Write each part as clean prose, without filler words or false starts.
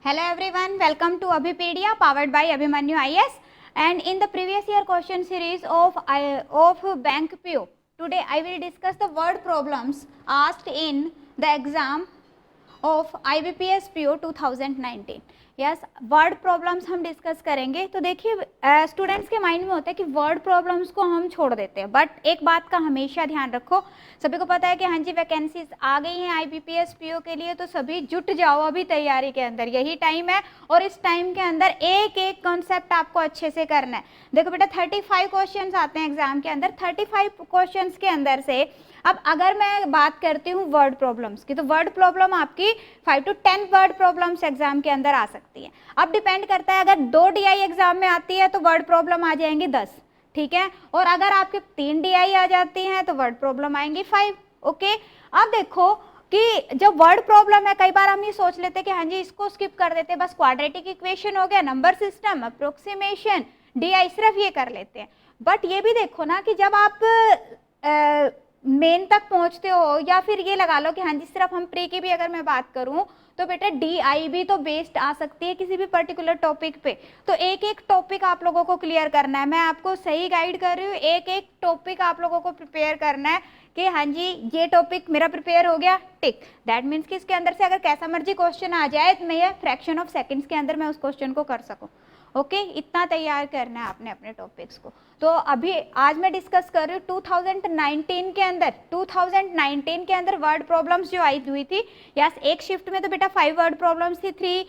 Hello everyone, welcome to Abhipedia powered by Abhimanyu IS. And in the previous year question series of Bank PO, today I will discuss the word problems asked in the exam of IBPS PO 2019. Yes, word problems हम discuss करेंगे। तो देखिए students के mind में होता है कि word problems को हम छोड़ देते हैं, बट एक बात का हमेशा ध्यान रखो, सभी को पता है कि हाँ जी वैकेंसीज आ गई हैं IBPS PO के लिए, तो सभी जुट जाओ अभी तैयारी के अंदर, यही टाइम है। और इस टाइम के अंदर एक एक कॉन्सेप्ट आपको अच्छे से करना है। देखो बेटा 35 क्वेश्चन आते हैं एग्जाम के अंदर, 35 क्वेश्चन के अंदर से अब अगर मैं बात करती हूँ वर्ड प्रॉब्लम्स की, तो वर्ड प्रॉब्लम आपकी 5 to 10 वर्ड प्रॉब्लम्स एग्जाम के अंदर आ सकती है। अब डिपेंड करता है, अगर 2 DI एग्जाम में आती है तो वर्ड प्रॉब्लम आ जाएंगी 10, ठीक है। और अगर आपके 3 DI आ जाती हैं तो वर्ड प्रॉब्लम आएंगी 5। ओके, अब देखो कि जब वर्ड प्रॉब्लम है, कई बार हम ये सोच लेते हैं कि हाँ जी इसको स्किप कर देते हैं, बस क्वाड्रेटिक इक्वेशन हो गया, नंबर सिस्टम, अप्रोक्सीमेशन, DI सिर्फ ये कर लेते हैं। बट ये भी देखो ना कि जब आप मेन तक पहुंचते हो, या फिर ये लगा लो कि हाँ जी सिर्फ हम प्री की भी अगर मैं बात करूं तो बेटा DI भी तो बेस्ड आ सकती है किसी भी पर्टिकुलर टॉपिक पे। तो एक एक टॉपिक आप लोगों को क्लियर करना है, मैं आपको सही गाइड कर रही हूँ, एक एक टॉपिक आप लोगों को प्रिपेयर करना है कि हाँ जी ये टॉपिक मेरा प्रिपेयर हो गया, टिक। दैट मीन्स कि इसके अंदर से अगर कैसा मर्जी क्वेश्चन आ जाए तो मैं ये फ्रैक्शन ऑफ सेकंड्स के अंदर मैं उस क्वेश्चन को कर सकूँ। ओके, इतना तैयार करना है आपने अपने टॉपिक्स को। तो अभी आज मैं डिस्कस कर रही हूँ 2019 के अंदर वर्ड प्रॉब्लम्स जो आई हुई थी। यस, एक शिफ्ट में तो बेटा 5 वर्ड प्रॉब्लम्स थी, 3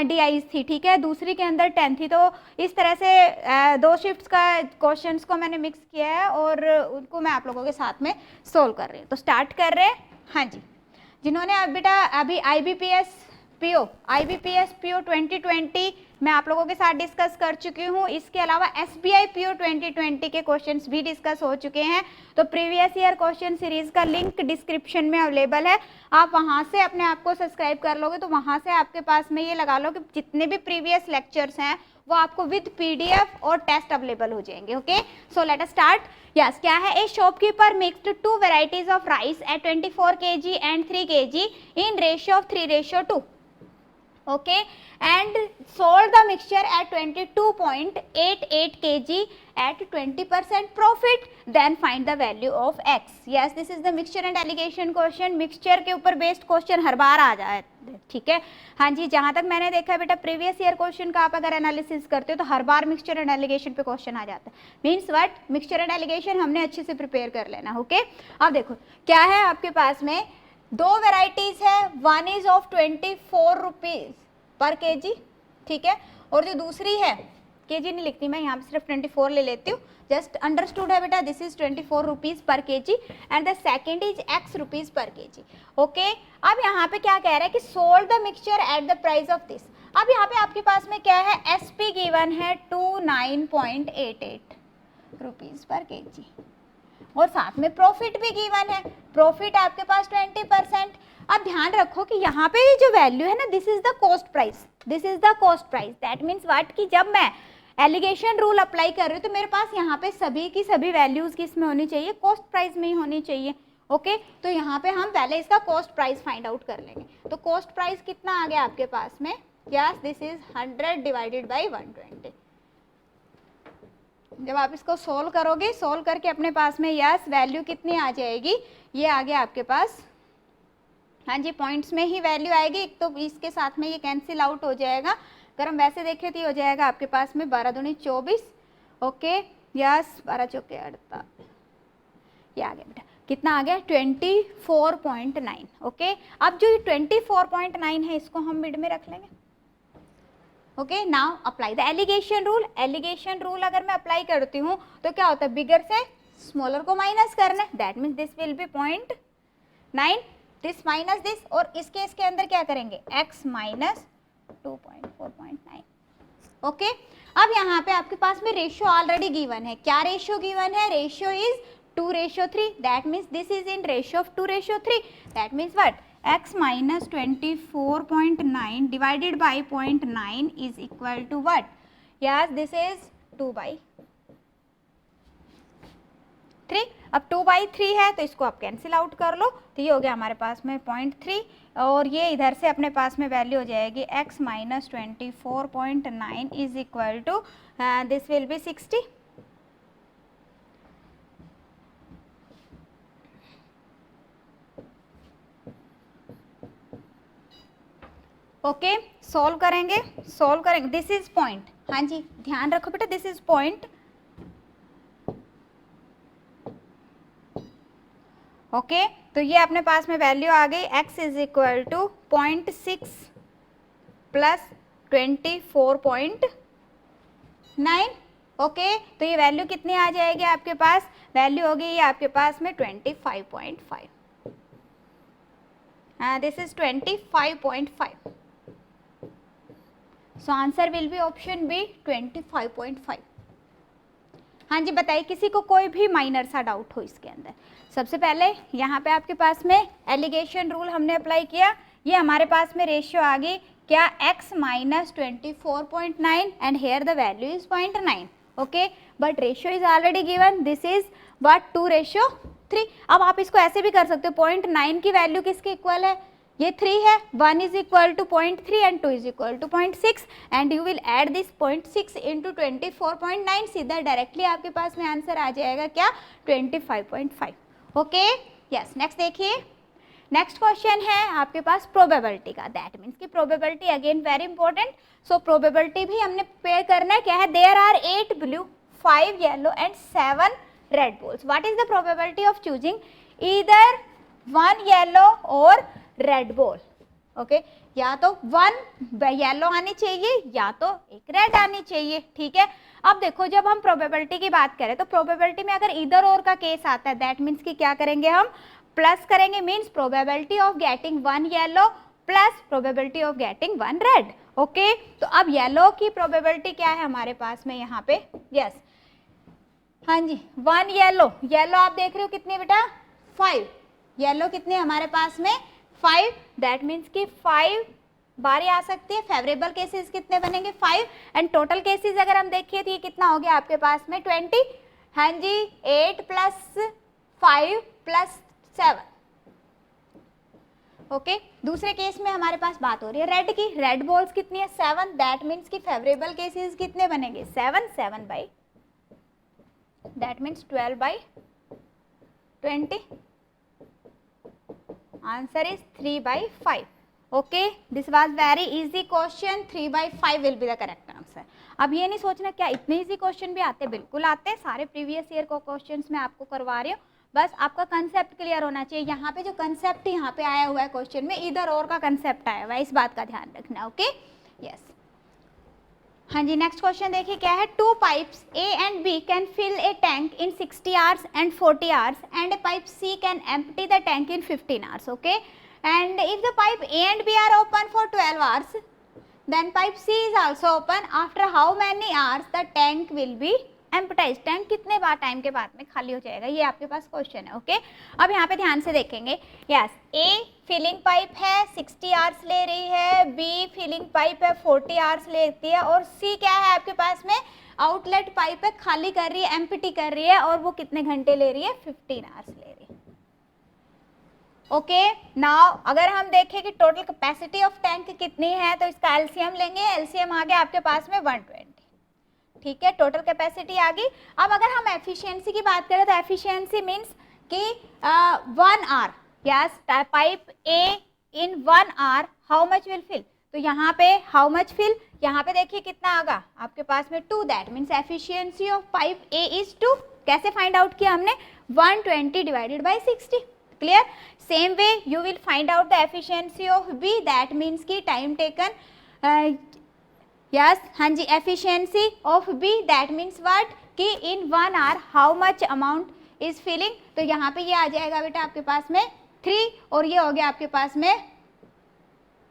DIs थी, ठीक है, दूसरी के अंदर 10 थी। तो इस तरह से 2 शिफ्ट्स का क्वेश्चंस को मैंने मिक्स किया है और उनको मैं आप लोगों के साथ में सोल्व कर रही हूँ। तो स्टार्ट कर रहे हैं। हाँ जी, जिन्होंने बेटा अभी IBPS PO 2020 मैं आप लोगों के साथ डिस्कस कर चुकी हूँ। इसके अलावा SBI PO 2020 के क्वेश्चंस भी डिस्कस हो चुके हैं। तो प्रीवियस ईयर क्वेश्चन सीरीज का लिंक डिस्क्रिप्शन में अवेलेबल है, आप वहां से अपने आप को सब्सक्राइब कर लोगे तो वहां से आपके पास में ये लगा लो कि जितने भी प्रीवियस लेक्चर्स हैं वो आपको विद PDF और टेस्ट अवेलेबल हो जाएंगे। Okay, so let us start. Yes, क्या है, a shopkeeper mixed 2 varieties of rice at 24 kg and 3 kg in ratio of 3:2। okay, and sold the mixture at 22.88 kg at 20% profit, then find the value of x. yes, this is the mixture and alligation question। Mixture के ऊपर based question हर बार आ जाए, ठीक है। हाँ जी, जहां तक मैंने देखा है बेटा प्रीवियस ईयर क्वेश्चन का आप अगर एनालिसिस करते हो तो हर बार मिक्सचर एंड एलिगेशन पे क्वेश्चन आ जाता है। Means what, mixture and allegation हमने अच्छे से प्रिपेयर कर लेना। ओके, अब देखो क्या है आपके पास में, 2 वेराइटीज है, one is of 24 rupees per KG, ठीक है, और जो दूसरी है, केजी नहीं लिखती मैं यहाँ पे, सिर्फ 24 ले लेती हूँ, जस्ट अंडरस्टूड है बेटा, this is 24 rupees per KG and the second is x rupees per KG. Okay, अब यहाँ पे क्या कह रहा है कि sold the mixture at the price of this. अब यहाँ पे आपके पास में क्या है, SP गिवन है 29.88 रुपीज पर केजी और साथ में प्रॉफिट भी गिवन है, प्रॉफिट आपके पास 20%। अब ध्यान रखो कि यहाँ पे जो वैल्यू है ना, this is the cost price, this is the cost price. That means what कि जब मैं एलिगेशन रूल अप्लाई कर रही हूँ तो मेरे पास यहाँ पे सभी की सभी वैल्यूज किस में होनी चाहिए, कॉस्ट प्राइस में ही होनी चाहिए। ओके, तो यहाँ पे हम पहले इसका कॉस्ट प्राइस फाइंड आउट कर लेंगे। तो कॉस्ट प्राइस कितना आ गया आपके पास में, yes, this is 100 divided by 120। जब आप इसको सोल्व करोगे, सोल्व करके अपने पास में यस वैल्यू कितनी आ जाएगी, ये आ गया आपके पास, हाँ जी पॉइंट्स में ही वैल्यू आएगी। एक तो इसके साथ में ये कैंसिल आउट हो जाएगा, अगर हम वैसे देखें तो ये हो जाएगा आपके पास में 12 दूनी 24। ओके, यस, 12 चौके 48, ये आ गया बेटा, कितना आ गया 24.9। ओके, अब जो ये 24.9 है इसको हम मिड में रख लेंगे। Okay, now apply the alligation rule. Alligation rule अगर मैं अप्लाई करती हूँ तो क्या होता है, बिगर से स्मॉलर को माइनस करना है, that means this will B 0.9, this minus this, और इसके इसके अंदर क्या करेंगे, x माइनस 2.4.9। ओके, अब यहाँ पे आपके पास में रेशियो ऑलरेडी गिवन है, क्या रेशियो गिवन है, ratio is 2:3, that means this is in ratio of 2:3, that means what, x minus 24.9 divided by 0.9 is equal to what? Yes, this is 2/3। अब 2/3 है तो इसको आप कैंसिल आउट कर लो, तो ये हो गया हमारे पास में 0.3 और ये इधर से अपने पास में वैल्यू हो जाएगी x minus 24.9 is equal to this will be 60। Okay solve करेंगे दिस इज पॉइंट, हाँ जी ध्यान रखो बेटा दिस इज पॉइंट। ओके तो ये अपने पास में वैल्यू आ गई x is equal to 0.6 plus 24.9। Okay तो ये वैल्यू कितनी आ जाएगी आपके पास, वैल्यू होगी ये आपके पास में 25.5, this is 25.5, so answer will be option B 25.5। हाँ जी बताइए किसी को कोई भी माइनर सा डाउट हो इसके अंदर। सबसे पहले यहाँ पे आपके पास में एलिगेशन रूल हमने अप्लाई किया, ये हमारे पास में रेशियो आ गई क्या x minus 24.9 and here the value is 0.9। Okay but ratio is already given, this is what 2:3। अब आप इसको ऐसे भी कर सकते हो 0.9 की वैल्यू किसके इक्वल है, ये 3 है, 1 is equal to 0.3 and 2 is equal to 0.6 and you will add this 0.6 into 24.9, सीधा डायरेक्टली आपके पास में आंसर आ जाएगा क्या 25.5। ओके यस नेक्स्ट देखिए, नेक्स्ट क्वेश्चन है आपके पास प्रोबेबिलिटी का, दैट मीन्स कि probability again very important. So probability भी हमने प्रिपेयर करना है, क्या है there are 8 blue 5 yellow and 7 red balls, what is the probability of choosing either 1 yellow और रेड बॉल। ओके या तो 1 येलो आनी चाहिए या तो एक रेड आनी चाहिए, ठीक है। अब देखो जब हम प्रोबेबिलिटी की बात करें तो प्रोबेबिलिटी में अगर इधर और का केस आता है दैट मीन्स कि क्या करेंगे हम प्लस करेंगे, means probability of getting 1 yellow plus probability of getting 1 red. Okay तो अब येलो की प्रोबेबिलिटी क्या है हमारे पास में यहाँ पे, यस हाँ जी 1 येलो, येलो आप देख रहे हो कितनी बेटा 5, येलो कितने हमारे पास में 5, दैट मीन्स कि 5 बारी आ सकती है, फेवरेबल केसेस कितने बनेंगे 5 एंड टोटल केसेस अगर हम देखिए तो ये कितना हो गया आपके पास में 20, हाँ जी 8 प्लस 5 प्लस 7। ओके दूसरे केस में हमारे पास बात हो रही है रेड की, रेड बॉल्स कितनी है 7, दैट मीन्स कि फेवरेबल केसेस कितने बनेंगे 7, 7 by that means 12/20, answer is 3/5। Okay this was very easy question, 3/5 will be the correct answer. अब ये नहीं सोचना क्या इतने इजी क्वेश्चन भी आते, बिल्कुल आते हैं, सारे प्रीवियस ईयर को क्वेश्चंस मैं आपको करवा रही हूँ, बस आपका कंसेप्ट क्लियर होना चाहिए। यहाँ पे जो कंसेप्ट यहाँ पे आया हुआ है क्वेश्चन में इधर और का कंसेप्ट आया हुआ है, इस बात का ध्यान रखना। ओके यस हाँ जी नेक्स्ट क्वेश्चन देखिए क्या है, 2 pipes A and B can fill a tank in 60 hours and 40 hours and a pipe C can empty the tank in 15 hours. Okay, and if the pipe A and B are open for 12 hours, then pipe C is also open. After how many hours the tank will be emptied, tank कितने बार time के बाद में खाली हो जाएगा, ये आपके पास क्वेश्चन है। ओके अब यहाँ पे ध्यान से देखेंगे, यस ए फिलिंग पाइप है 60 आवर्स ले रही है, बी फिलिंग पाइप है 40 आवर्स लेती है और सी क्या है आपके पास में आउटलेट पाइप है, खाली कर रही है, एम्प्टी कर रही है और वो कितने घंटे ले रही है 15 आवर्स ले रही है। ओके नाउ अगर हम देखें कि टोटल कैपेसिटी ऑफ टैंक कितनी है तो इसका एलसीएम लेंगे, एलसीएम आ गया आपके पास में 120, ठीक है टोटल कैपेसिटी आ गई। अब अगर हम एफिशिएंसी की बात करें तो एफिशिएंसी मींस कि 1 hour, yes pipe A in 1 hour how much will fill, तो यहाँ पे हाउ मच फिल, यहाँ पे देखिए कितना आगा आपके पास में 2, that means efficiency of pipe A is 2। कैसे फाइंड आउट किया हमने 120 divided by 60, clear. Same way you will find out the efficiency of B, that means की टाइम टेकन, यस हाँ जी efficiency of B that means what कि in 1 hour how much amount is filling, तो यहाँ पे ये आ जाएगा बेटा आपके पास में 3 और ये हो गया आपके पास में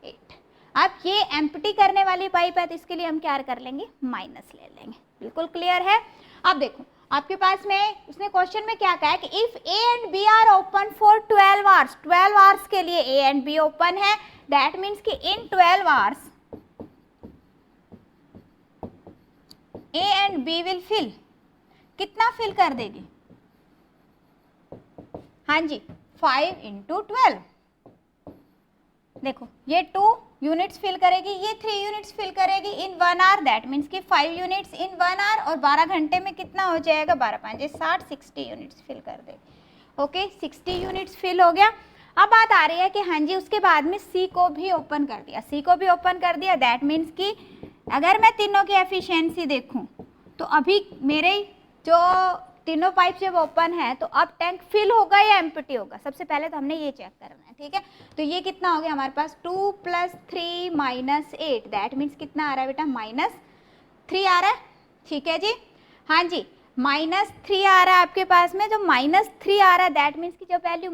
8। अब ये एम्प्टी करने वाली पाइप है तो इसके लिए हम क्या कर लेंगे माइनस ले लेंगे, बिल्कुल क्लियर है। अब देखो आपके पास में उसने क्वेश्चन में क्या कहा है कि if A and B are open for 12 hours, 12 hours के लिए ए एंड बी ओपन है, दैट मीन्स कि in 12 hours A and B will fill, कितना फिल कर देगी हाँ जी 5 इंटू 12, देखो ये 2 यूनिट्स फिल करेगी, ये 3 यूनिट्स फिल करेगी इन 1 आवर, दैट मीन्स कि 5 यूनिट्स इन 1 आवर, और 12 घंटे में कितना हो जाएगा, 12 5 60, 60 यूनिट्स फिल कर देगी। ओके 60 यूनिट्स फिल हो गया। अब बात आ रही है कि हाँ जी उसके बाद में सी को भी ओपन कर दिया, सी को भी ओपन कर दिया, दैट मीन्स कि अगर मैं तीनों की एफिशिएंसी देखूं तो अभी मेरे जो तीनों पाइप जब ओपन है तो अब टैंक फिल होगा या एम्प्टी होगा, सबसे पहले तो हमने ये चेक करना है। ठीक है, तो ये कितना हो गया हमारे पास 2 + 3 - 8, दैट मीन्स कितना आ रहा है बेटा -3 आ रहा है। ठीक है जी, हाँ जी -3 आ रहा है आपके पास में, जो -3 आ रहा है दैट मीन्स की जब वैल्यू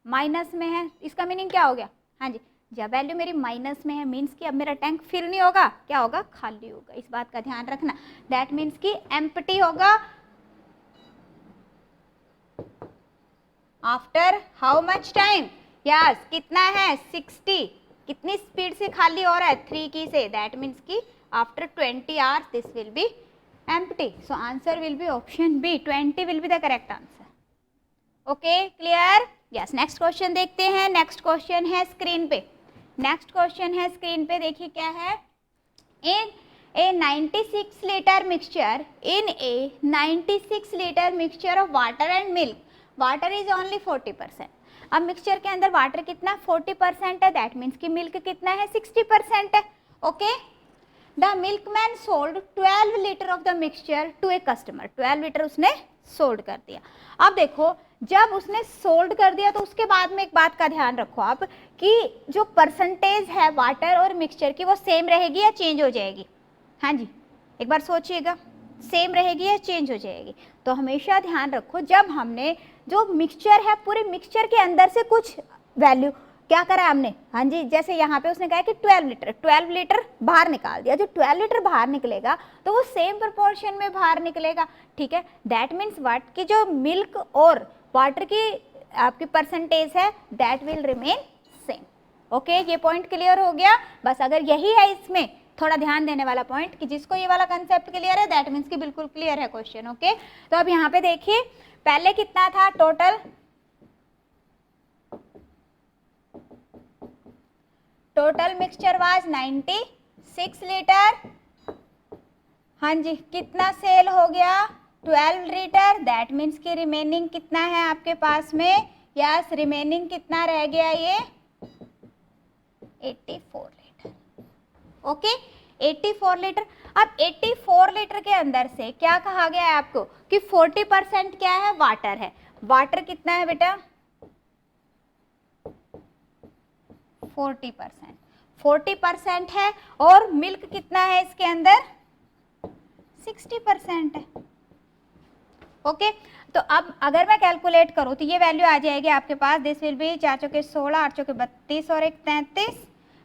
माइनस में है, इसका मीनिंग क्या हो गया, हाँ जी जब वैल्यू मेरी माइनस में है मीन्स कि अब मेरा टैंक फिल नहीं होगा, क्या होगा, खाली होगा, इस बात का ध्यान रखना, दैट मीन्स कि एम्प्टी होगा। After how much time, yes कितना है 60, कितनी स्पीड से खाली हो रहा है 3 की से, दैट मीन्स कि after 20 hours this will be empty, so answer will be option B, 20 will be the correct answer. Okay clear, yes next question देखते हैं। नेक्स्ट क्वेश्चन है स्क्रीन पे, नेक्स्ट क्वेश्चन है स्क्रीन पे, देखिए क्या है, इन a 96 liter mixture, in a 96 liter mixture of water and milk, water is only 40%। अब मिक्सचर के अंदर वाटर कितना 40% है, दैट मीन्स कि मिल्क कितना है 60% है। Okay, the milkman sold 12 litre of the mixture to a customer, 12 litre उसने सोल्ड कर दिया। अब देखो जब उसने सोल्ड कर दिया तो उसके बाद में एक बात का ध्यान रखो आप कि जो परसेंटेज है वाटर और मिक्सचर की वो सेम रहेगी या चेंज हो जाएगी, हाँ जी एक बार सोचिएगा, सेम रहेगी या चेंज हो जाएगी। तो हमेशा ध्यान रखो जब हमने जो मिक्सचर है पूरे मिक्सचर के अंदर से कुछ वैल्यू क्या करा हमने, हाँ जी जैसे यहाँ पे उसने कहा कि 12 लीटर बाहर निकाल दिया, जो 12 लीटर बाहर निकलेगा तो वो सेम प्रोपोर्शन में बाहर निकलेगा। ठीक है, दैट मीन्स व्हाट की जो मिल्क और वाटर की आपकी परसेंटेज है that will remain same. Okay ये पॉइंट क्लियर हो गया, बस अगर यही है इसमें थोड़ा ध्यान देने वाला पॉइंट कि जिसको ये वाला कंसेप्ट क्लियर है दैट मीन्स कि बिल्कुल क्लियर है क्वेश्चन। ओके तो अब यहाँ पे देखिए पहले कितना था टोटल मिक्सचर वाज 96 लीटर, हाँ जी कितना सेल हो गया 12 लीटर, दैट मीन्स कि रिमेनिंग कितना है आपके पास में, यस रिमेनिंग कितना रह गया ये 84 लीटर। Okay 84 litre. अब 84 लीटर के अंदर से क्या कहा गया है आपको कि 40% क्या है वाटर है, वाटर कितना है बेटा 40% है, और मिल्क कितना है इसके अंदर 60% है। ओके तो अब अगर मैं कैलकुलेट करूं तो ये वैल्यू आ जाएगी आपके पास, दिस विल बी 4 चौके 16, 8 चौके 32 और 1 33,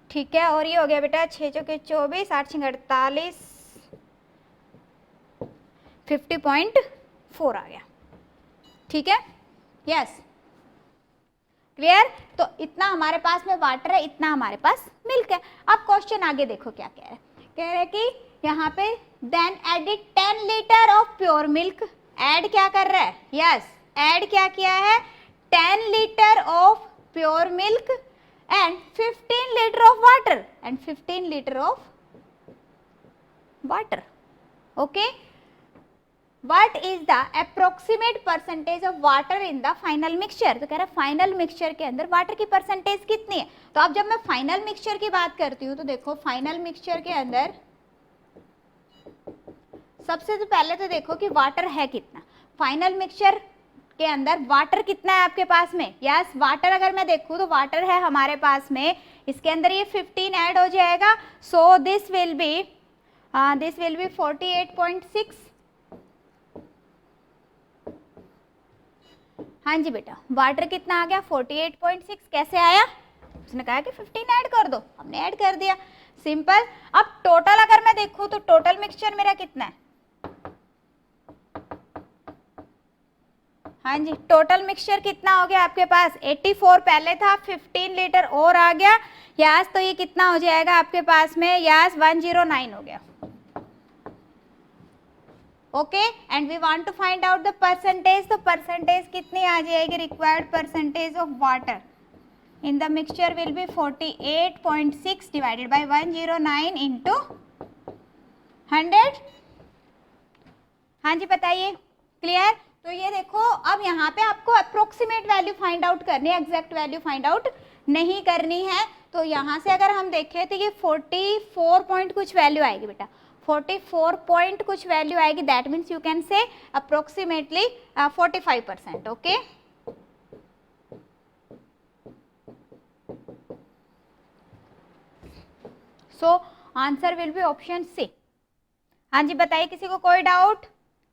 ठीक है, और ये हो गया बेटा 6 चौके 24, 8 6 48, 50.4 आ गया। ठीक है, यस क्लियर। तो इतना हमारे पास में वाटर है, इतना हमारे पास मिल्क है। अब क्वेश्चन आगे देखो क्या कह रहा है, कह रहा है कि यहाँ पे then added 10 litre of pure milk, add क्या कर रहा है, यस ऐड क्या किया है 10 litre of pure milk and 15 liter of water and 15 liter of water. Okay, what is the approximate percentage of water in the final mixture? तो कह रहा है फाइनल मिक्सचर के अंदर वाटर की परसेंटेज कितनी है। तो अब जब मैं फाइनल मिक्सचर की बात करती हूँ तो देखो फाइनल मिक्सचर के अंदर सबसे तो पहले तो देखो कि वाटर है कितना, फाइनल मिक्सचर के अंदर वाटर कितना है आपके पास में, यस वाटर अगर मैं देखूं तो वाटर है हमारे पास में, इसके अंदर ये 15 ऐड हो जाएगा, सो दिस विल बी 48.6। हाँ जी बेटा वाटर कितना आ गया 48.6, कैसे आया, उसने कहा कि 15 ऐड कर दो, हमने ऐड कर दिया, सिंपल। अब टोटल अगर मैं देखूं तो टोटल मिक्सचर मेरा कितना है, हाँ जी टोटल मिक्सचर कितना हो गया आपके पास 84 पहले था, 15 लीटर और आ गया, यस तो ये कितना हो जाएगा आपके पास में, यस 109 हो गया। Okay, and we want to find out the percentage, तो परसेंटेज कितनी आ जाएगी, required percentage of water in the mixture will be 48.6 divided by 109 into 100। हाँ जी बताइए, क्लियर। तो ये देखो, अब यहाँ पे आपको अप्रोक्सीमेट वैल्यू फाइंड आउट करनी है, एग्जैक्ट वैल्यू फाइंड आउट नहीं करनी है। तो यहाँ से अगर हम देखें तो ये 44 पॉइंट कुछ वैल्यू आएगी बेटा, 44 पॉइंट कुछ वैल्यू आएगी, that means you can say approximately 45%। Okay, so answer will be option C. हाँ जी बताइए, किसी को कोई डाउट,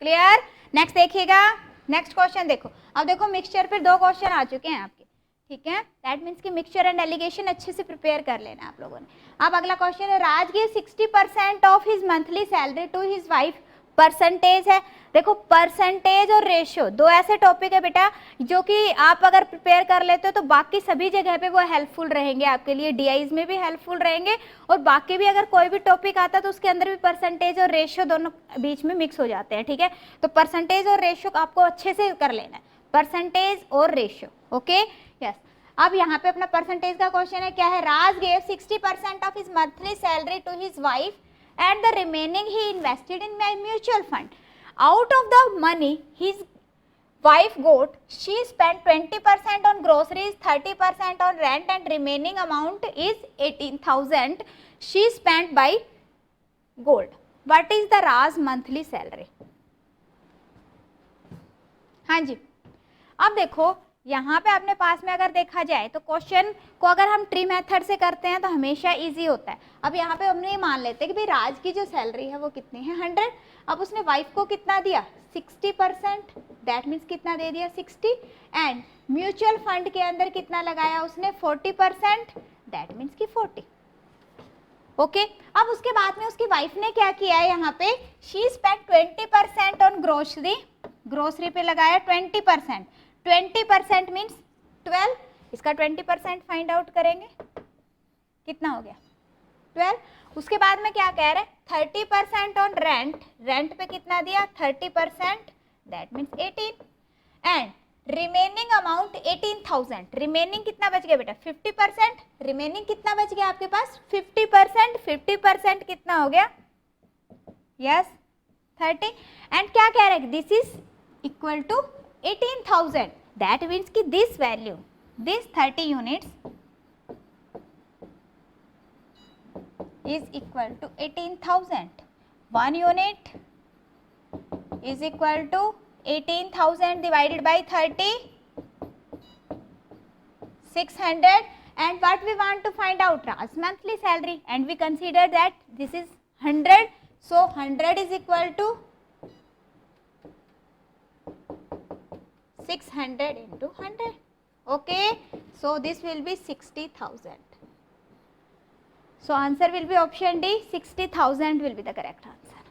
क्लियर। नेक्स्ट देखिएगा, नेक्स्ट क्वेश्चन देखो। अब देखो मिक्सचर पे 2 क्वेश्चन आ चुके हैं आपके, ठीक है, दैट मीन्स कि मिक्सचर एंड एलिगेशन अच्छे से प्रिपेयर कर लेना आप लोगों ने। अब अगला क्वेश्चन है, Raj give 60% of his monthly salary to his wife, percentage है। देखो परसेंटेज और रेशियो 2 ऐसे टॉपिक है बेटा जो कि आप अगर प्रिपेयर कर लेते हो तो बाकी सभी जगह पे वो हेल्पफुल रहेंगे आपके लिए, डीआईज में भी हेल्पफुल रहेंगे, और बाकी भी अगर कोई भी टॉपिक आता है तो उसके अंदर भी परसेंटेज और रेशियो दोनों बीच में मिक्स हो जाते हैं, ठीक है। तो परसेंटेज और रेशियो आपको अच्छे से कर लेना है, परसेंटेज और रेशियो। Okay, yes. अब यहाँ पे अपना परसेंटेज का क्वेश्चन है, क्या है, Raj gave 60% of his monthly salary to his wife and the remaining he invested in my mutual fund. Out of the money his wife got, she spent 20% on groceries, 30% on rent, and remaining amount is 18,000 she spent by gold. What is the Raj monthly salary? हाँ जी, अब देखो यहाँ पे अपने पास में अगर देखा जाए तो क्वेश्चन को अगर हम ट्री मेथड से करते हैं तो हमेशा इजी होता है। अब यहाँ पे हमने ये मान लेते हैं कि भाई राज की जो सैलरी है वो कितनी है, 100। अब उसने वाइफ को कितना दिया, 60%, दैट मीन्स कितना दे दिया, 60, एंड म्यूचुअल फंड के अंदर कितना लगाया उसने, 40%, दैट मीन्स की 40। ओके, अब उसके बाद में उसकी वाइफ ने क्या किया है, यहाँ पे she spend 20% on grocery, grocery पे लगाया 20%, 20% मीन्स 12, इसका 20% फाइंड आउट करेंगे, कितना हो गया 12। उसके बाद में क्या कह रहे हैं, 30% ऑन रेंट, रेंट पे कितना दिया 30%, that means 18, and remaining amount 18,000, remaining कितना बच गया बेटा 50%, रिमेनिंग कितना बच गया आपके पास 50%, 50% कितना हो गया, यस 30, एंड क्या कह रहे हैं, this is equal to 18,000, that means कि this value, this 30 units is equal to 18,000. 1 unit is equal to 18,000 divided by 30, 600, and what we want to find out, Raj's monthly salary, and we consider that this is 100, so 100 is equal to 600 into 100. Okay, so this will be 60,000. So answer will be option D, 60,000 will be the correct answer.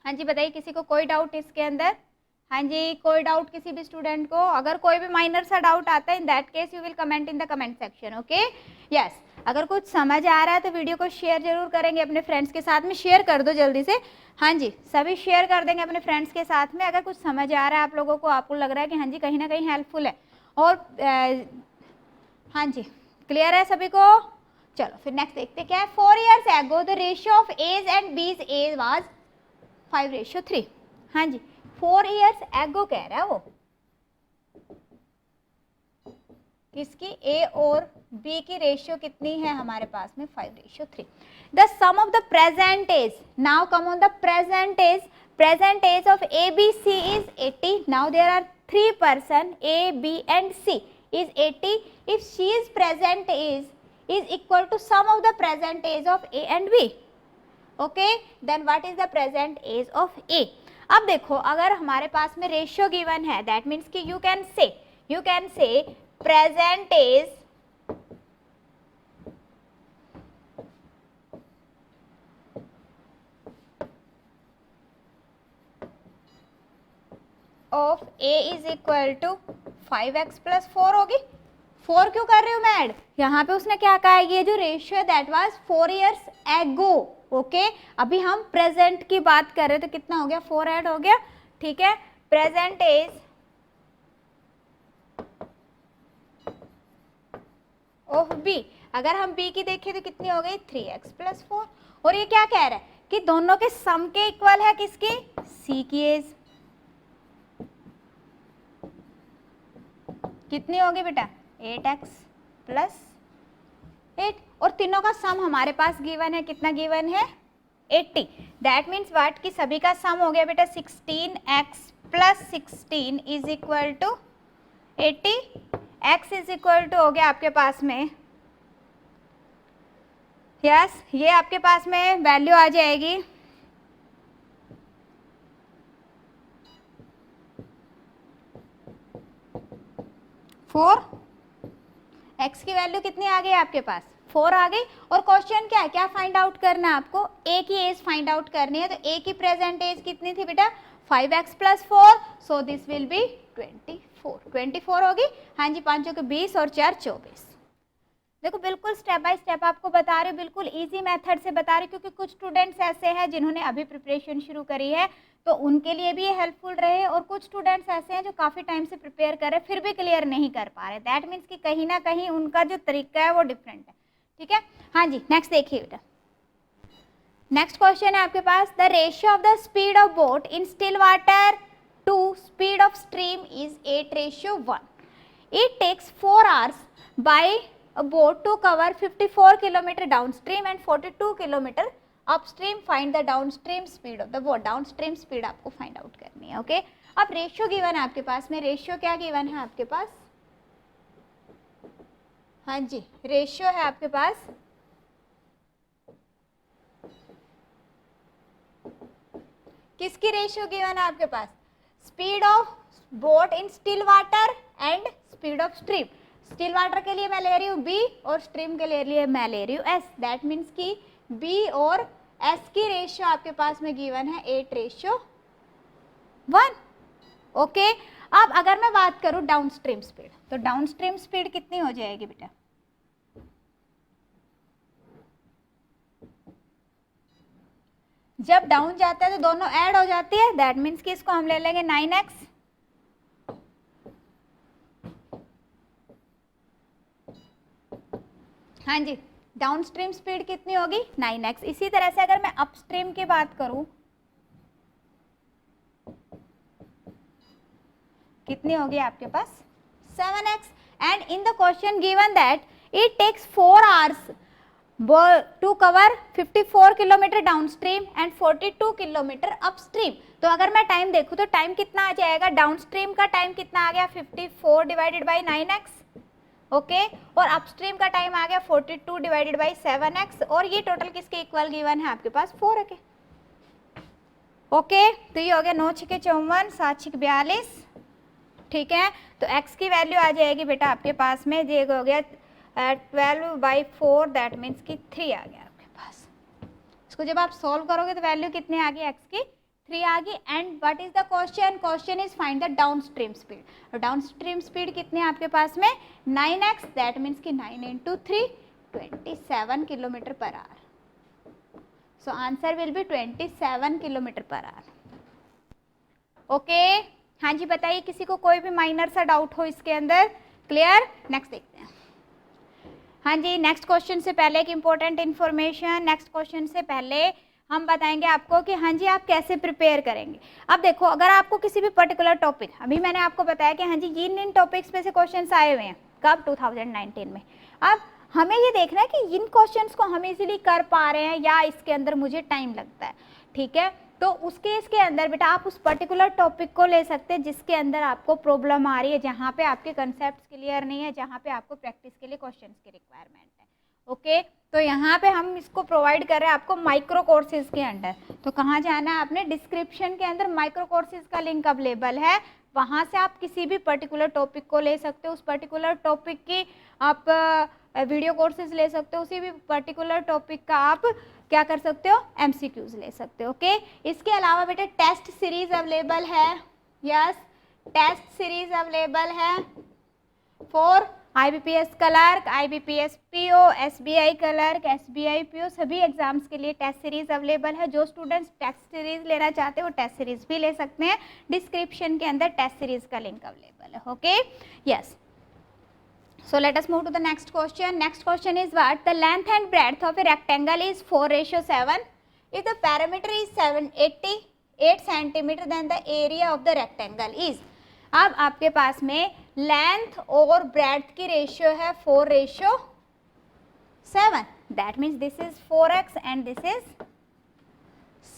हाँ जी बताइए, किसी को कोई doubt इसके अंदर, हाँ जी कोई डाउट किसी भी स्टूडेंट को, अगर कोई भी माइनर सा डाउट आता है in that case you will comment in the comment section. Okay, yes. अगर कुछ समझ आ रहा है तो वीडियो को शेयर जरूर करेंगे अपने फ्रेंड्स के साथ में, शेयर कर दो जल्दी से, हाँ जी सभी शेयर कर देंगे अपने फ्रेंड्स के साथ में। अगर कुछ समझ आ रहा है आप लोगों को, आपको लग रहा है कि हाँ जी कहीं ना कहीं हेल्पफुल है, और हाँ जी क्लियर है सभी को। चलो फिर नेक्स्ट देखते क्या है, 4 years ago the ratio of A's and B's age was 5:3। हाँ जी 4 years ago कह रहा है वो, किसकी, A और B की रेशियो कितनी है हमारे पास में 5:3। The sum of the present age, now come on the present age, present age of A, B, C is 80. Now there are 3 person A, B and C is 80. If she is present age is equal to sum of the present age of A and B. Okay, then what is the present age of A? अब देखो अगर हमारे पास में ratio given है, that means कि you can say present age of A is equal to 5x plus 4 होगी। 4 क्यों कर रही हूँ मैं ऐड, यहाँ पे उसने क्या कहा है, ये जो रेशियो है that was 4 years ago, okay अभी हम प्रेजेंट की बात कर रहे तो कितना हो गया 4 ऐड हो गया, ठीक है। प्रेजेंट इज ऑफ बी, अगर हम बी की देखें तो कितनी हो गई 3x + 4, और ये क्या कह रहा है कि दोनों के सम के इक्वल है किसकी, सी की एज कितनी होगी बेटा 8x + 8, और तीनों का सम हमारे पास गिवन है, कितना गिवन है 80। दैट मीन्स व्हाट कि सभी का सम हो गया बेटा 16x + 16 is equal to 80। x is equal to हो गया आपके पास में, यस ये आपके पास में वैल्यू आ जाएगी 4, x की वैल्यू कितनी आ गई आपके पास 4 आ गई। और क्वेश्चन क्या है, क्या फाइंड आउट करना है आपको, a की एज फाइंड आउट करनी है। तो a की प्रेजेंट एज कितनी थी बेटा 5x + 4, so this will B 24 होगी। हाँ जी, 5 के 20 और 4 24। देखो बिल्कुल स्टेप बाय स्टेप आपको बता रही हूँ, बिल्कुल इजी मेथड से बता रही हूँ, क्योंकि कुछ स्टूडेंट्स ऐसे हैं जिन्होंने अभी प्रिपरेशन शुरू करी है तो उनके लिए भी ये हेल्पफुल रहे, और कुछ स्टूडेंट्स ऐसे हैं जो काफ़ी टाइम से प्रिपेयर कर रहे हैं फिर भी क्लियर नहीं कर पा रहे। दैट मीन्स कि कहीं ना कहीं उनका जो तरीका है वो डिफरेंट है, ठीक है। हाँ जी नेक्स्ट देखिए बेटा, नेक्स्ट क्वेश्चन है आपके पास, the ratio of the speed of boat in still water to speed of stream is 8:1। It takes 4 hours by a boat to cover 54 km downstream and 42 km upstream. Find the downstream speed of the boat. downstream speed आपको find out करनी है, okay. अब ratio given है आपके पास में, ratio क्या given है आपके पास, हाँ जी रेशियो है आपके पास किसकी रेशियो गिवन है आपके पास, speed of boat in still water and speed of stream. Still water के लिए मैं ले रही हूँ b और स्ट्रीम के लिए मैं ले रही हूँ s। दैट मीन्स कि b और s की रेशियो आपके पास में गिवन है 8:1, ओके। अब अगर मैं बात करूँ डाउन स्ट्रीम स्पीड, तो डाउन स्ट्रीम स्पीड कितनी हो जाएगी बेटा, जब डाउन जाता है तो दोनों ऐड हो जाती है। दैट मीन्स कि इसको हम ले लेंगे 9x, हाँ जी डाउन स्ट्रीम स्पीड कितनी होगी 9x। इसी तरह से अगर मैं अपस्ट्रीम की बात करूं कितनी होगी आपके पास 7x। And in the question given that it takes 4 hours to cover 54 km downstream and 42 km upstream. तो अगर मैं टाइम देखूं तो टाइम कितना आ जाएगा, डाउनस्ट्रीम का टाइम कितना आ गया 54 डिवाइडेड बाई 9x, ओके और अपस्ट्रीम का टाइम आ गया 42 डिवाइडेड बाई 7x, और ये टोटल किसके इक्वल गिवन है आपके पास 4 के, ओके। तो ये हो गया 9 × 54 7 × 42, ठीक है। तो x की वैल्यू आ जाएगी बेटा आपके पास में, ये हो गया 12/4, दैट मीन्स कि 3 आ गया आपके पास। इसको जब आप सॉल्व करोगे तो वैल्यू कितनी आ गई x की 3 आ गई। And what is the question, question is find the down stream speed. और डाउन स्ट्रीम स्पीड कितनी है आपके पास में 9x, दैट मीन्स कि 9 × 3 27 km/h। So answer will B 27 km/h, okay. हाँ जी बताइए किसी को कोई भी माइनर सा डाउट हो इसके अंदर, क्लियर। नेक्स्ट देखते हैं। हाँ जी नेक्स्ट क्वेश्चन से पहले एक इम्पोर्टेंट इन्फॉर्मेशन, नेक्स्ट क्वेश्चन से पहले हम बताएंगे आपको कि हाँ जी आप कैसे प्रिपेयर करेंगे। अब देखो अगर आपको किसी भी पर्टिकुलर टॉपिक, अभी मैंने आपको बताया कि हाँ जी इन टॉपिक्स पे से क्वेश्चंस आए हुए हैं कब 2019 में। अब हमें ये देखना है कि इन क्वेश्चंस को हम इजीली कर पा रहे हैं या इसके अंदर मुझे टाइम लगता है, ठीक है। तो उस केस के अंदर बेटा आप उस पर्टिकुलर टॉपिक को ले सकते हैं जिसके अंदर आपको प्रॉब्लम आ रही है, जहाँ पे आपके कंसेप्ट क्लियर नहीं है, जहाँ पे आपको प्रैक्टिस के लिए क्वेश्चंस की रिक्वायरमेंट है, ओके। तो यहाँ पे हम इसको प्रोवाइड कर रहे हैं आपको माइक्रो कोर्सेज के अंडर। तो कहाँ जाना है आपने, डिस्क्रिप्शन के अंदर माइक्रो कोर्सेज का लिंक अवेलेबल है, वहाँ से आप किसी भी पर्टिकुलर टॉपिक को ले सकते हो। उस पर्टिकुलर टॉपिक की आप वीडियो कोर्सेज ले सकते हो, उसी भी पर्टिकुलर टॉपिक का आप क्या कर सकते हो MCQs ले सकते हो, ओके। इसके अलावा बेटा टेस्ट सीरीज अवेलेबल है, यस टेस्ट सीरीज अवेलेबल है for IBPS clerk, IBPS PO, SBI clerk, SBI PO, सभी एग्जाम्स के लिए टेस्ट सीरीज अवेलेबल है। जो स्टूडेंट्स टेस्ट सीरीज लेना चाहते हैं वो टेस्ट सीरीज भी ले सकते हैं। डिस्क्रिप्शन के अंदर टेस्ट सीरीज का लिंक अवेलेबल है। Okay, yes. So let us move to the next question. Next question is what? The length and breadth of a rectangle is 4:7. If the perimeter is 788 centimeter, then the area of the rectangle is. अब आपके पास में length और breadth की ratio है 4:7. That means this is 4x and this is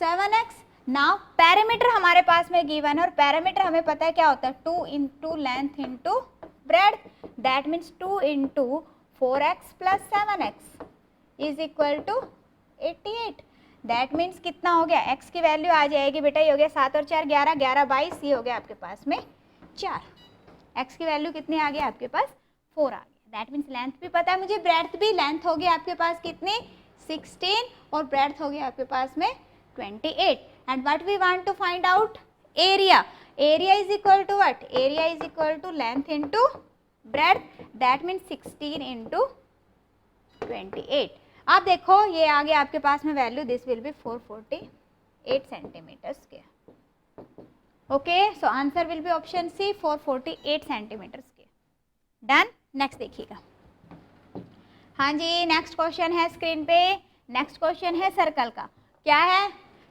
7x. Now perimeter हमारे पास में गिवन है और perimeter हमें पता है क्या होता है, 2 into length into breadth. That means 2 into 4x plus 7x is equal to 88. That means कितना हो गया, x की वैल्यू आ जाएगी बेटा, ये हो गया 7 और 4 11, 11 22, ये हो गया आपके पास में 4. x की वैल्यू कितनी आ गई आपके पास, 4 आ गया. दैट मीन्स लेंथ भी पता है मुझे, ब्रेड्थ भी. लेंथ होगी आपके पास कितनी, 16 और ब्रेड्थ होगी आपके पास में 28. And what we want to find out, area. Area is equal to what, area is equal to length into breadth. That means 16 into 28. अब देखो ये आ गया आपके पास में value, this will be 448 centimetre square. Okay, so answer will be option C, 448 centimetre square. Done. Next देखिएगा. हाँ जी, नेक्स्ट क्वेश्चन है स्क्रीन पे. नेक्स्ट क्वेश्चन है सर्कल का. क्या है,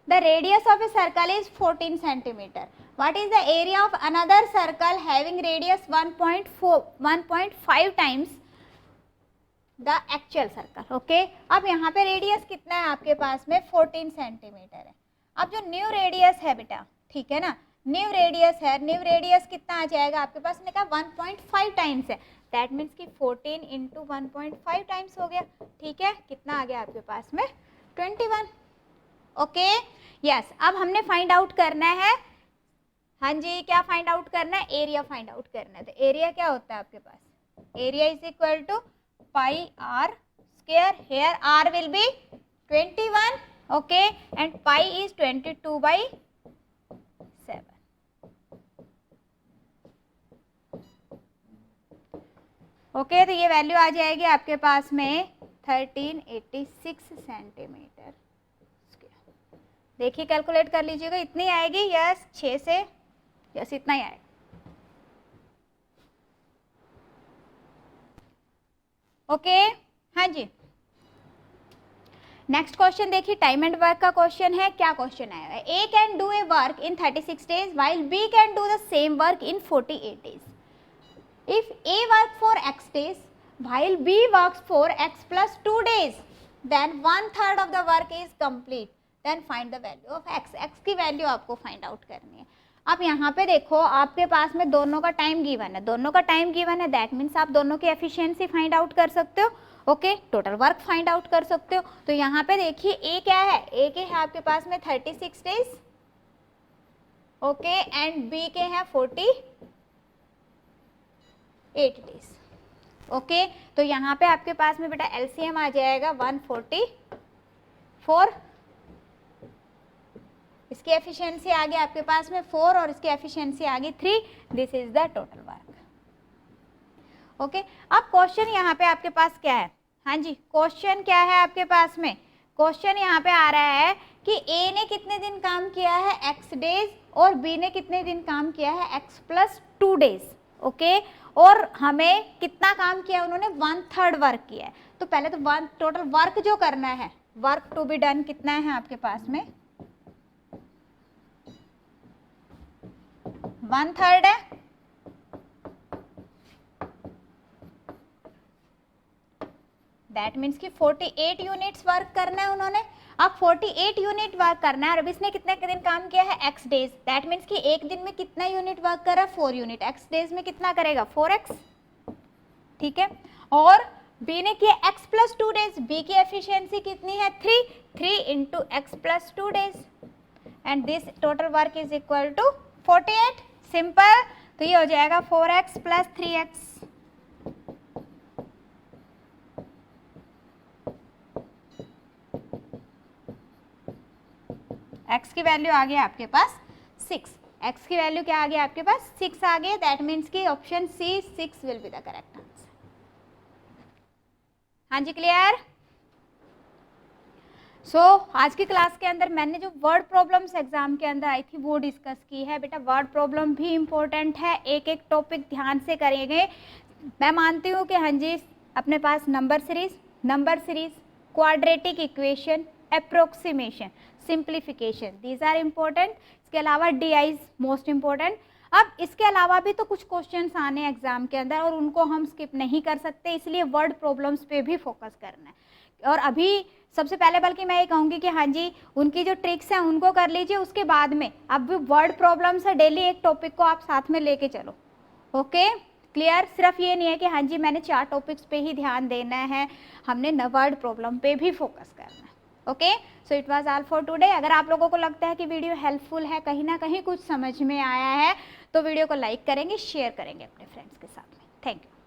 the radius of a circle is 14 centimetre. What is the area of another circle having radius 1.5 times the actual circle? Okay? अब यहाँ पे रेडियस कितना है आपके पास में, 14 सेंटीमीटर है. अब जो न्यू रेडियस है बेटा, ठीक है ना, न्यू रेडियस है, न्यू रेडियस कितना आ जाएगा आपके पास, ने कहा 1.5 टाइम्स है. दैट मीन्स कि 14 इंटू 1.5 टाइम्स हो गया. ठीक है, कितना आ गया आपके पास में, 21. Okay, yes. अब हमने फाइंड आउट करना है, हाँ जी, क्या फाइंड आउट करना है, एरिया फाइंड आउट करना है. तो एरिया क्या होता है आपके पास, area is equal to pi r square. Here r will be 21, okay, and pi is 22/7. Okay, तो ये वैल्यू आ जाएगी आपके पास में 1386 सेंटीमीटर. देखिए कैलकुलेट कर लीजिएगा, इतनी आएगी. यस, 6 से यस इतना ही आएगा. ओके, हाँ जी. नेक्स्ट क्वेश्चन देखिए, टाइम एंड वर्क का क्वेश्चन है. क्या क्वेश्चन आया है, A can do a work in 36 days while B can do the same work in 48 days. If A work for x days while B works for x plus 2 days, then 1/3 of the work is complete. Then find the value of x. x की value आपको find out करनी है. अब यहाँ पे देखो आपके पास में दोनों का टाइम गिवन है, दोनों का टाइम गिवन है. दैट मीन्स आप दोनों की एफिशिएंसी फाइंड आउट कर सकते हो. Okay, total work find out कर सकते हो. तो यहाँ पे देखिए ए क्या है, ए के है आपके पास में 36 days, ओके, एंड बी के हैं 48 days. ओके, तो यहाँ पे आपके पास में बेटा एलसीएम आ जाएगा 144. इसकी एफिशिएंसी आ गई आपके पास में 4 और इसकी एफिशिएंसी आ गई 3. This is the total work. Okay, अब क्वेश्चन यहाँ पे आपके पास क्या है, हाँ जी, क्वेश्चन क्या है आपके पास में, क्वेश्चन यहाँ पे आ रहा है कि ए ने कितने दिन काम किया है, x डेज, और बी ने कितने दिन काम किया है, x plus 2 days. ओके, और हमें कितना काम किया उन्होंने, 1/3 वर्क किया है. तो पहले तो टोटल वर्क जो करना है, वर्क टू बी डन कितना है आपके पास में, 1/3 है. दैट मीन्स कि 48 यूनिट्स वर्क करना है उन्होंने. अब 48 यूनिट वर्क करना है और अब इसने कितने दिन काम किया है, x डेज. दैट मीन्स कि एक दिन में कितना यूनिट वर्क कर रहा है, 4 यूनिट. x डेज में कितना करेगा, 4x. ठीक है, और b ने किया x plus 2 days. b की एफिशिएंसी कितनी है, 3 into x plus 2 days, and this total work is equal to 48. Simple. तो ये हो जाएगा 4x plus 3x. x की वैल्यू आ गई आपके पास 6. x की वैल्यू क्या आ गई आपके पास, 6 आ गई. दैट मीन्स कि option C 6 will be the correct answer. हाँ जी, क्लियर। सो आज की क्लास के अंदर मैंने जो वर्ड प्रॉब्लम्स एग्जाम के अंदर आई थी वो डिस्कस की है। बेटा वर्ड प्रॉब्लम भी इम्पोर्टेंट है, एक एक टॉपिक ध्यान से करेंगे। मैं मानती हूँ कि हाँ जी अपने पास number series, quadratic equation, approximation, simplification, these are important. इसके अलावा DI इज मोस्ट इम्पोर्टेंट। अब इसके अलावा भी तो कुछ क्वेश्चंस आने हैं एग्जाम के अंदर और उनको हम स्किप नहीं कर सकते, इसलिए वर्ड प्रॉब्लम्स पे भी फोकस करना है। और अभी सबसे पहले बल्कि मैं ये कहूँगी कि हाँ जी उनकी जो ट्रिक्स हैं उनको कर लीजिए, उसके बाद में अब वर्ड प्रॉब्लम्स है, डेली एक टॉपिक को आप साथ में लेके चलो। Okay clear. सिर्फ ये नहीं है कि हाँ जी मैंने 4 टॉपिक्स पे ही ध्यान देना है, हमने वर्ड प्रॉब्लम पे भी फोकस करना है। Okay so it was all for today. अगर आप लोगों को लगता है कि वीडियो हेल्पफुल है, कहीं ना कहीं कुछ समझ में आया है, तो वीडियो को लाइक करेंगे, शेयर करेंगे अपने फ्रेंड्स के साथ में। Thank you.